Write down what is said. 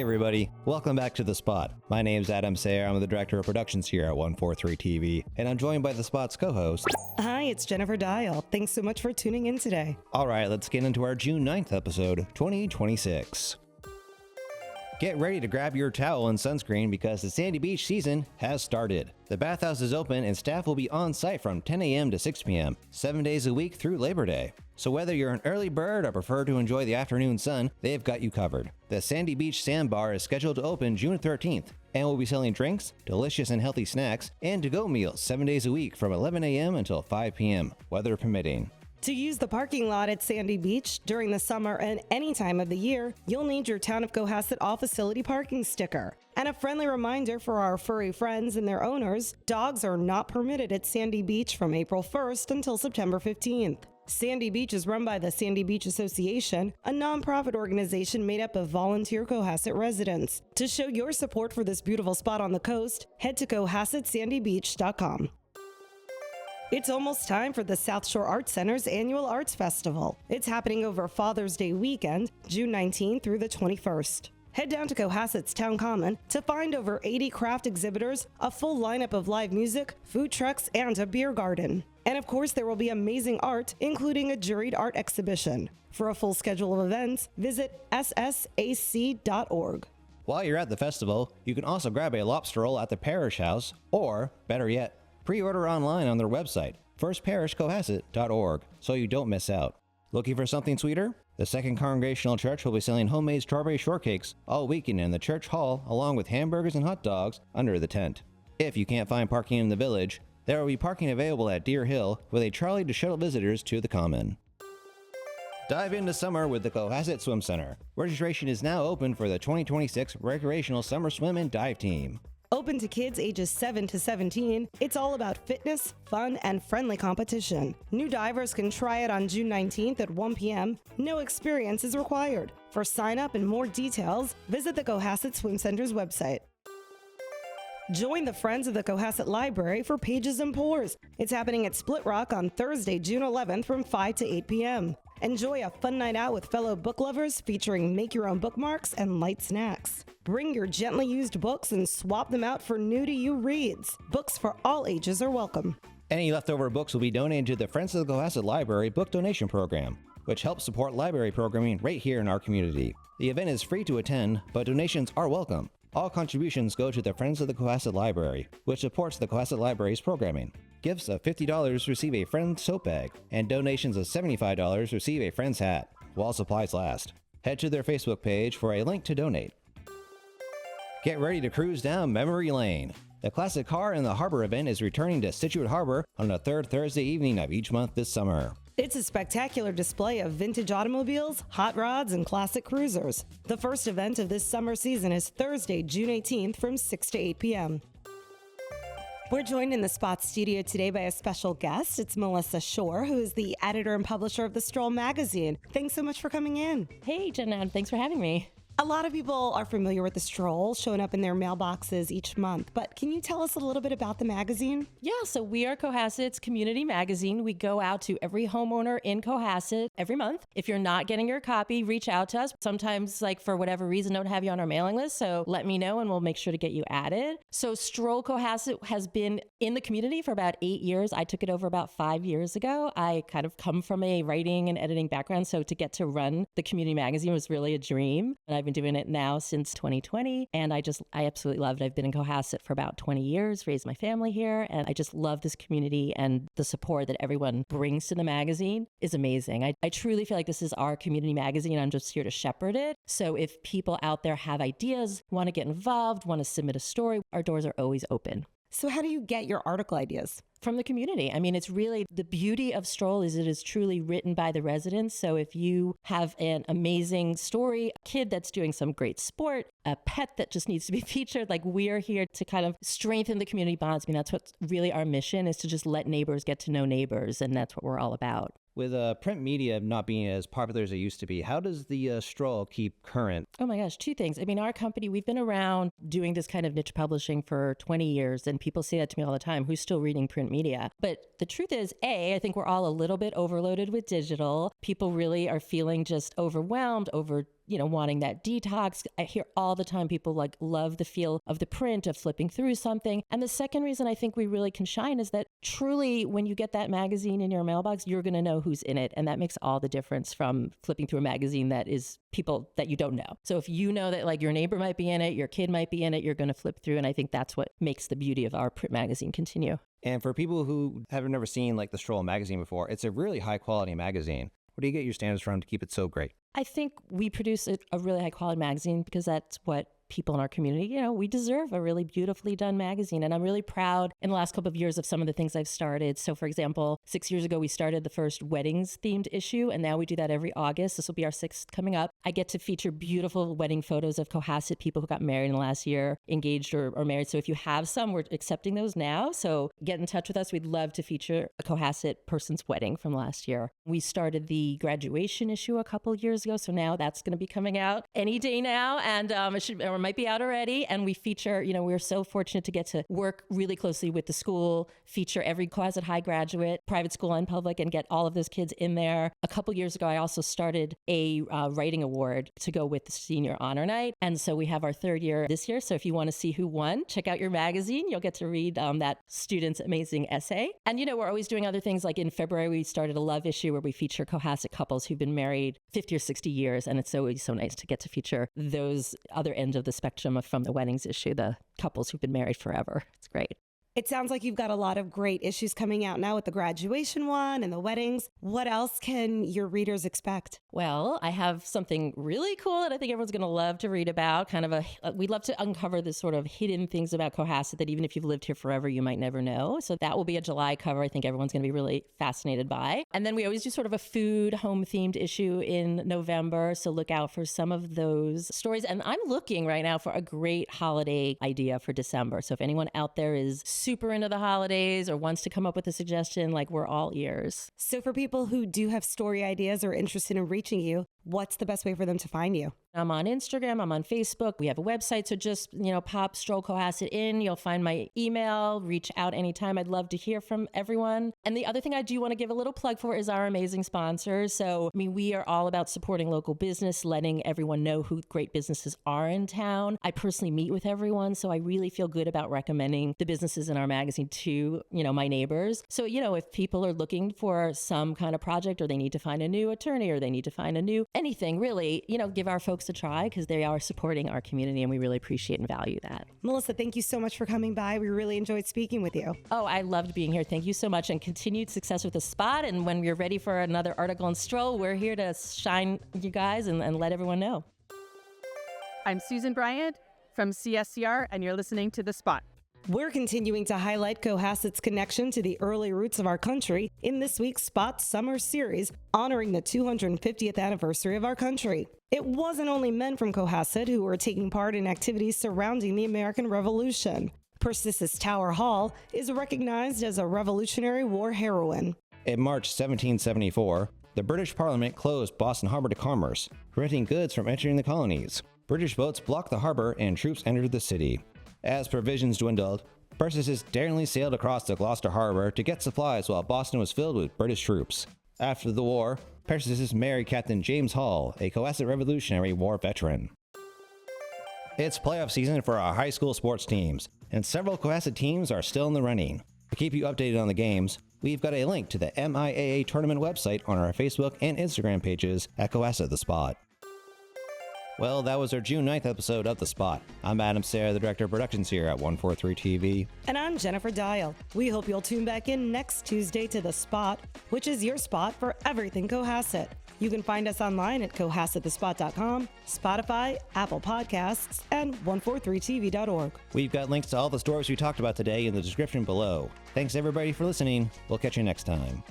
everybody, welcome back to The Spot. My name's Adam Sayre, I'm the Director of Productions here at 143 TV, and I'm joined by The Spot's co-host. Hi, it's Jennifer Dial. Thanks so much for tuning in today. Alright, let's get into our June 9th episode, 2026. Get ready to grab your towel and sunscreen because the Sandy Beach season has started. The bathhouse is open and staff will be on site from 10 a.m. to 6 p.m., 7 days a week through Labor Day. So whether you're an early bird or prefer to enjoy the afternoon sun, they've got you covered. The Sandy Beach Sandbar is scheduled to open June 13th and will be selling drinks, delicious and healthy snacks, and to-go meals 7 days a week from 11 a.m. until 5 p.m., weather permitting. To use the parking lot at Sandy Beach during the summer and any time of the year, you'll need your Town of Cohasset all-facility parking sticker. And a friendly reminder for our furry friends and their owners, dogs are not permitted at Sandy Beach from April 1st until September 15th. Sandy Beach is run by the Sandy Beach Association, a nonprofit organization made up of volunteer Cohasset residents. To show your support for this beautiful spot on the coast, head to CohassetSandyBeach.com. It's almost time for the South Shore Arts Center's annual Arts Festival. It's happening over Father's Day weekend, June 19th through the 21st. Head down to Cohasset's Town Common to find over 80 craft exhibitors, a full lineup of live music, food trucks, and a beer garden. And of course, there will be amazing art, including a juried art exhibition. For a full schedule of events, visit ssac.org. While you're at the festival, you can also grab a lobster roll at the Parish House, or, better yet, pre-order online on their website, firstparishcohasset.org, so you don't miss out. Looking for something sweeter? The Second Congregational Church will be selling homemade strawberry shortcakes all weekend in the church hall, along with hamburgers and hot dogs under the tent. If you can't find parking in the village, there will be parking available at Deer Hill with a trolley to shuttle visitors to the common. Dive into summer with the Cohasset Swim Center. Registration is now open for the 2026 Recreational Summer Swim and Dive Team. Open to kids ages 7 to 17, it's all about fitness, fun, and friendly competition. New divers can try it on June 19th at 1 p.m. No experience is required. For sign-up and more details, visit the Cohasset Swim Center's website. Join the Friends of the Cohasset Library for Pages and Pours. It's happening at Split Rock on Thursday, June 11th from 5 to 8 p.m. Enjoy a fun night out with fellow book lovers featuring make-your-own bookmarks and light snacks. Bring your gently used books and swap them out for new-to-you reads. Books for all ages are welcome. Any leftover books will be donated to the Friends of the Cohasset Library Book Donation Program, which helps support library programming right here in our community. The event is free to attend, but donations are welcome. All contributions go to the Friends of the Cohasset Library, which supports the Cohasset Library's programming. Gifts of $50 receive a Friend's tote bag, and donations of $75 receive a Friend's hat, while supplies last. Head to their Facebook page for a link to donate. Get ready to cruise down memory lane. The Classic Car in the Harbor event is returning to Situate Harbor on the third Thursday evening of each month this summer. It's a spectacular display of vintage automobiles, hot rods, and classic cruisers. The first event of this summer season is Thursday, June 18th from 6 to 8 p.m. We're joined in the Spot studio today by a special guest. It's Melissa Schorr, who is the editor and publisher of the Stroll magazine. Thanks so much for coming in. Hey, Jenna, thanks for having me. A lot of people are familiar with the Stroll showing up in their mailboxes each month, but can you tell us a little bit about the magazine? Yeah, so we are Cohasset's community magazine. We go out to every homeowner in Cohasset every month. If you're not getting your copy, reach out to us. Sometimes, for whatever reason, don't have you on our mailing list, so let me know and we'll make sure to get you added. So Stroll Cohasset has been in the community for about 8 years. I took it over about 5 years ago. I kind of come from a writing and editing background, so to get to run the community magazine was really a dream. And I've been doing it now since 2020, and I absolutely love it. I've been in Cohasset for about 20 years, raised my family here, and I just love this community, and the support that everyone brings to the magazine is amazing. I truly feel like this is our community magazine. I'm just here to shepherd it. So if people out there have ideas, want to get involved, want to submit a story, our doors are always open. So how do you get your article ideas? From the community. I mean, it's really the beauty of Stroll is it is truly written by the residents. So if you have an amazing story, a kid that's doing some great sport, a pet that just needs to be featured, we are here to kind of strengthen the community bonds. I mean, that's what really our mission is, to just let neighbors get to know neighbors. And that's what we're all about. With print media not being as popular as it used to be, how does the Stroll keep current? Oh my gosh, two things. I mean, our company, we've been around doing this kind of niche publishing for 20 years, and people say that to me all the time, who's still reading print media? But the truth is, I think we're all a little bit overloaded with digital. People really are feeling just overwhelmed, wanting that detox. I hear all the time people like love the feel of the print, of flipping through something. And the second reason I think we really can shine is that truly when you get that magazine in your mailbox, you're going to know who's in it. And that makes all the difference from flipping through a magazine that is people that you don't know. So if you know that like your neighbor might be in it, your kid might be in it, you're going to flip through. And I think that's what makes the beauty of our print magazine continue. And for people who have never seen like the Stroll magazine before, it's a really high quality magazine. Where do you get your standards from to keep it so great? I think we produce a really high quality magazine because that's what people in our community, we deserve a really beautifully done magazine. And I'm really proud in the last couple of years of some of the things I've started. So for example, 6 years ago, we started the first weddings themed issue, and now we do that every August. This will be our 6th coming up. I get to feature beautiful wedding photos of Cohasset people who got married in the last year, engaged or married. So if you have some, we're accepting those now. So get in touch with us. We'd love to feature a Cohasset person's wedding from last year. We started the graduation issue a couple of years ago. So now that's going to be coming out any day now. And it might be out already. And we feature, we're so fortunate to get to work really closely with the school, feature every Cohasset High graduate, private school and public, and get all of those kids in there. A couple years ago, I also started a writing award to go with the senior honor night. And so we have our 3rd year this year. So if you want to see who won, check out your magazine. You'll get to read that student's amazing essay. And, we're always doing other things. Like in February, we started a love issue where we feature Cohasset couples who've been married 50 or 60 years. And it's always so nice to get to feature those other ends of the spectrum from the weddings issue, the couples who've been married forever. It's great. It sounds like you've got a lot of great issues coming out now with the graduation one and the weddings. What else can your readers expect? Well, I have something really cool that I think everyone's going to love to read about. We'd love to uncover the sort of hidden things about Cohasset that even if you've lived here forever, you might never know. So that will be a July cover. I think everyone's going to be really fascinated by. And then we always do sort of a food home themed issue in November. So look out for some of those stories. And I'm looking right now for a great holiday idea for December. So if anyone out there is super into the holidays or wants to come up with a suggestion, we're all ears. So for people who do have story ideas or interested in reaching you, what's the best way for them to find you? I'm on Instagram. I'm on Facebook. We have a website. So just, pop Stroll Cohasset in. You'll find my email. Reach out anytime. I'd love to hear from everyone. And the other thing I do want to give a little plug for is our amazing sponsors. So, we are all about supporting local business, letting everyone know who great businesses are in town. I personally meet with everyone. So I really feel good about recommending the businesses in our magazine to, my neighbors. So, if people are looking for some kind of project or they need to find a new attorney or they need to find a new anything, really, give our folks a try because they are supporting our community and we really appreciate and value that. Melissa, thank you so much for coming by. We really enjoyed speaking with you. Oh, I loved being here. Thank you so much, and continued success with the spot. And when we're ready for another article on Stroll, we're here to shine you guys and let everyone know. I'm Susan Bryant from CSCR, and you're listening to The Spot. We're continuing to highlight Cohasset's connection to the early roots of our country in this week's Spot Summer Series, honoring the 250th anniversary of our country. It wasn't only men from Cohasset who were taking part in activities surrounding the American Revolution. Persis Tower Hall is recognized as a Revolutionary War heroine. In March 1774, the British Parliament closed Boston Harbor to commerce, preventing goods from entering the colonies. British boats blocked the harbor and troops entered the city. As provisions dwindled, Persis daringly sailed across the Gloucester Harbor to get supplies while Boston was filled with British troops. After the war, Persis married Captain James Hall, a Cohasset Revolutionary War veteran. It's playoff season for our high school sports teams, and several Cohasset teams are still in the running. To keep you updated on the games, we've got a link to the MIAA tournament website on our Facebook and Instagram pages at Cohasset The Spot. Well, that was our June 9th episode of The Spot. I'm Adam Sayre, the Director of Productions here at 143 TV. And I'm Jennifer Dial. We hope you'll tune back in next Tuesday to The Spot, which is your spot for everything Cohasset. You can find us online at cohassetthespot.com, Spotify, Apple Podcasts, and 143tv.org. We've got links to all the stories we talked about today in the description below. Thanks everybody for listening. We'll catch you next time.